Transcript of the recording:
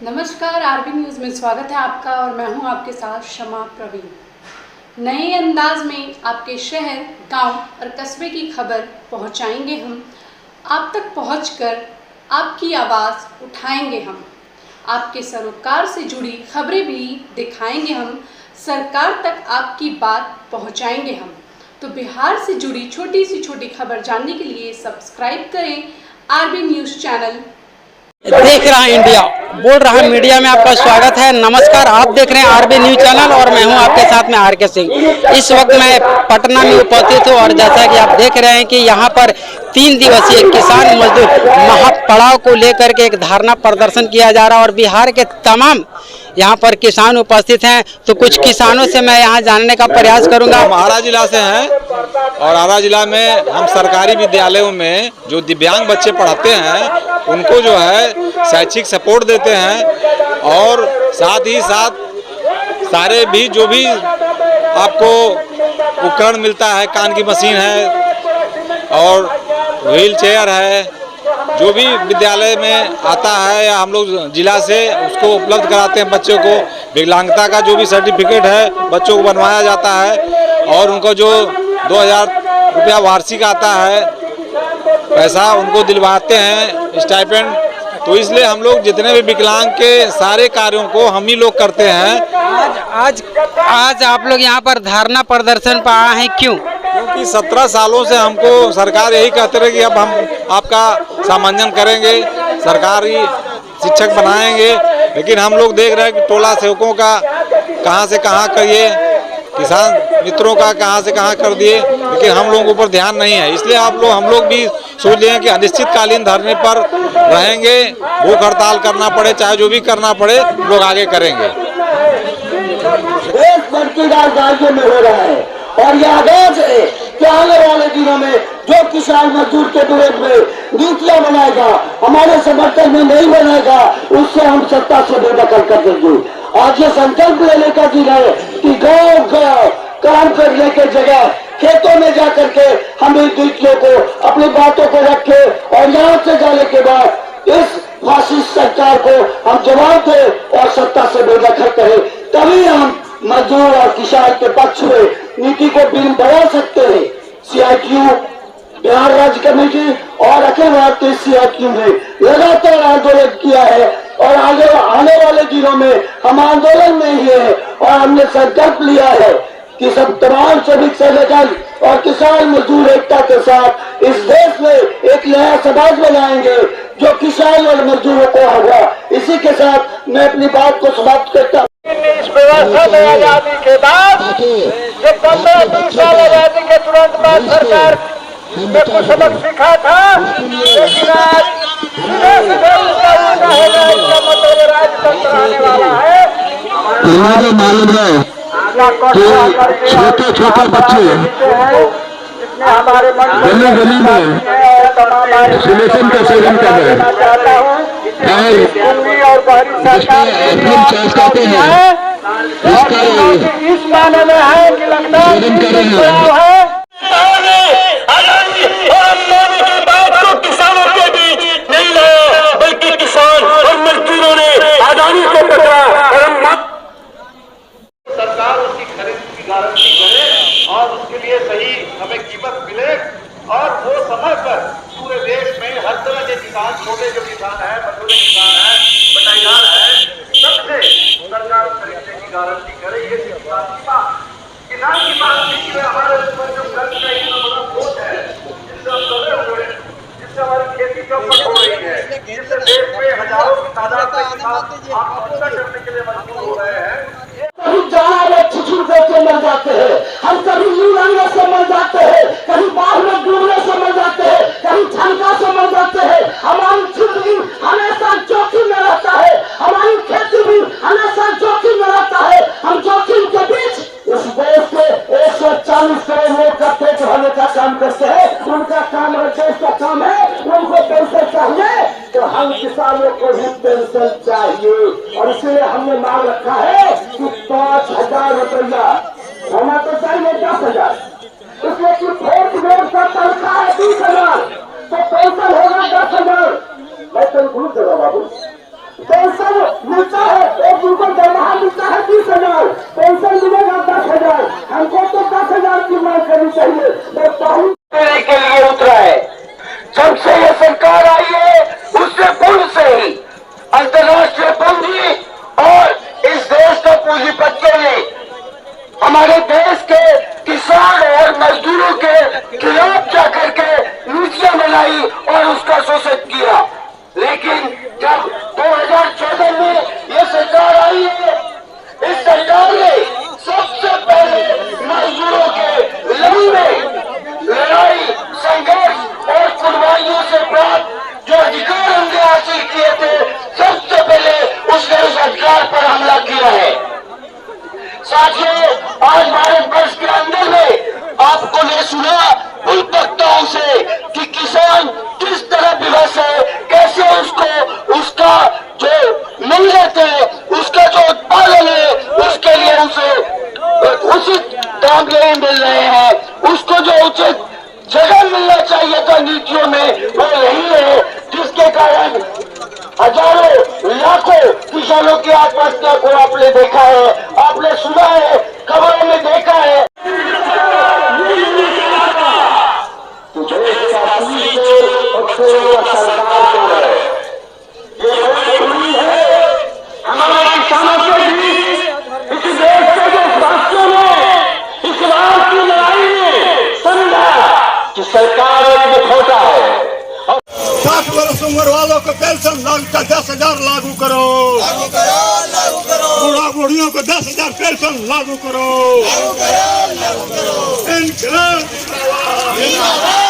नमस्कार, RB news में स्वागत है आपका और मैं हूं आपके साथ शमा प्रवीण। नए अंदाज में आपके शहर, गांव और कस्बे की खबर पहुंचाएंगे हम। आप तक पहुंचकर आपकी आवाज़ उठाएंगे हम। आपके सरोकार से जुड़ी खबरें भी दिखाएंगे हम। सरकार तक आपकी बात पहुंचाएंगे हम। तो बिहार से जुड़ी छोटी से छोटी खबर जानने के लिए सब्सक्राइब करें आरबी न्यूज़ चैनल। देख रहा है इंडिया, बोल रहा है मीडिया में आपका स्वागत है। नमस्कार, आप देख रहे हैं आरबी न्यूज चैनल और मैं हूं आपके साथ में आर.के. सिंह। इस वक्त मैं पटना में उपस्थित हूं और जैसा कि आप देख रहे हैं कि यहां पर 3 दिवसीय किसान मजदूर महापड़ाव को लेकर के एक धरना प्रदर्शन किया जा रहा है और बिहार के तमाम यहाँ पर किसान उपस्थित हैं। तो कुछ किसानों से मैं यहाँ जानने का प्रयास करूँगा। हम आरा जिला से हैं और आरा जिला में हम सरकारी विद्यालयों में जो दिव्यांग बच्चे पढ़ाते हैं उनको जो है शैक्षिक सपोर्ट देते हैं और साथ ही साथ सारे भी जो भी आपको उपकरण मिलता है, कान की मशीन है और व्हील चेयर है, जो भी विद्यालय में आता है या हम लोग जिला से उसको उपलब्ध कराते हैं। बच्चों को विकलांगता का जो भी सर्टिफिकेट है बच्चों को बनवाया जाता है और उनको जो 2000 रुपया वार्षिक आता है पैसा उनको दिलवाते हैं स्टाइपेंड। तो इसलिए हम लोग जितने भी विकलांग के सारे कार्यों को हम ही लोग करते हैं। आज आप लोग यहाँ पर धरना प्रदर्शन पर आए हैं, क्यों? क्योंकि 17 सालों से हमको सरकार यही कहते रहे कि अब हम आपका सामंजन करेंगे, सरकारी शिक्षक बनाएंगे, लेकिन हम लोग देख रहे हैं कि टोला सेवकों का कहां से कहां करिए, किसान मित्रों का कहां से कहां कर दिए, लेकिन हम लोगों के ऊपर ध्यान नहीं है। इसलिए हम लोग भी सोच रहे हैं कि अनिश्चितकालीन धरने पर रहेंगे, भूख हड़ताल करना पड़े, चाहे जो भी करना पड़े लोग आगे करेंगे। देश भर की राजधानियों में हो रहा है और यह आदेश है कि आने वाले दिनों में जो किसान मजदूर के विरोध में नीतियां बनाएगा, हमारे समर्थन में नहीं बनाएगा, उससे हम सत्ता से बेदखल कर देंगे। आज ये संकल्प लेने का दिन है कि गाँव गाँव काम करने के जगह खेतों में जाकर के हम इन नीतियों को, अपनी बातों को रखे और यहाँ से जाने के बाद इस फासिस्ट सरकार को हम जवाब दें और सत्ता से बेदखल करें। तभी हम मजदूर और किसान के पक्ष में नीति को बिल बढ़ा सकते हैं। CITU, बिहार राज्य कमेटी और अखिल भारतीय CITU ने लगातार आंदोलन किया है और आने वाले दिनों में हम आंदोलन में ही है और हमने संकल्प लिया है कि सब तमाम श्रमिक संगठन और किसान मजदूर एकता के साथ इस देश में एक नया समाज बनाएंगे जो किसान और मजदूरों को होगा। इसी के साथ मैं अपनी बात को समाप्त करता हूँ। इस व्यवस्था में आजादी के बाद जो 15-20 साल आजादी के तुरंत बाद सरकार ने कुछ सबक सीखा था, लेकिन आज सीधे उसका उल्टा हो गया। इसका मतलब राजतंत्र आने वाला है। हमारे मालूम है कि छोटे छोटे बच्चे जिसने हमारे मन गली गली में सोल्यूशन का सेवन कर रहे हैं और बाहरी सरकार इस माने में है कि लगता है किसानों के बीच नहीं लाया, बल्कि किसान और मजदूरों ने अदानी को पकड़ा और सरकार उसकी खरीद की गारंटी करे और उसके लिए सही हमें कीमत मिले और वो समय पर पूरे देश में हर तरह के किसान, छोटे जो किसान है, मजदूर किसान है, बटाईदार है, सबसे सरकार खरीदने की गारंटी करे। ये किसान की बात देखिए, हमारे ऊपर जो कर्ज का इतना बड़ा बोझ है, जिससे हम दबे हुए हैं, जिससे हमारी खेती चौपट हो रही है, जिससे देश में हजारों की तादाद में किसान आत्महत्या करने के लिए मजबूर हो रहे हैं। कहीं जहां में छिछुरने से मर जाते हैं, हम कभी लू लगने से मर जाते हैं, कहीं बाढ़ में डूबने से मर जाते हैं, कहीं ठंडा से मर जाते हैं। हमारी जिंदगी हमेशा जोखिम में रहता है, हमारी खेती भी हमेशा जोखिम में रहता है। हम जोखिम के बीच इस देश के 140 करोड़ लोग का पेट भरने का काम करते हैं। उनका काम है, देश का काम है, उनको पेंशन चाहिए तो हम किसानों को भी पेंशन चाहिए और इसलिए हमने मांग रखा है कि 5000 रुपया होना तो चाहिए 10,000, इसलिए कि फोर्थ ग्रेड का तनख्वाह है 20,000 तो पेंशन होगा 10,000। मैं तुम भूल देगा बाबू, पेंशन चाहिए वो पानी देने के लिए उतरा है। जब से ये सरकार आई है उससे पूर्व से ही अंतर्राष्ट्रीय पूंजी और इस देश के पूंजीपतियों ने हमारे देश के किसान और मजदूरों के खिलाफ जाकर के नीतियां बनाई और उसका शोषण किया। लेकिन जब 2014 में ये सरकार आई है, इस सरकार ने सबसे पहले मजदूरों के लंबे लड़ाई संघर्ष और कुर्बानियों से प्राप्त जो अधिकार हमने हासिल किए थे, सबसे पहले उसने उस अधिकार पर हमला किया है। साथियों, आज भारत वर्ष के अंदर में आपको ने सुना उन वक्ताओं से कि किसान किस तरह विवश है, कैसे उसको उसका जो मिलत है, उसका जो उत्पादन है, उसके लिए उसे उचित दाम नहीं मिल रहे हैं, उसको जो उचित जगह मिलना चाहिए था नीतियों में वो नहीं है, जिसके कारण हजारों लाखों किसानों की आत्महत्या को आपने देखा है, आपने सुना है, खबरों में देखा है। हमारे किसानों के बीच इस देश के जो शासकों ने इस रात की लड़ाई में समझा कि सरकार एक खोटा है। 60 वर्ष उम्र वालों को पेंशन 10,000 लागू करो, बूढ़ा बूढ़ियों को 10,000 पेंशन लागू करो। इनकलाब जिंदाबाद।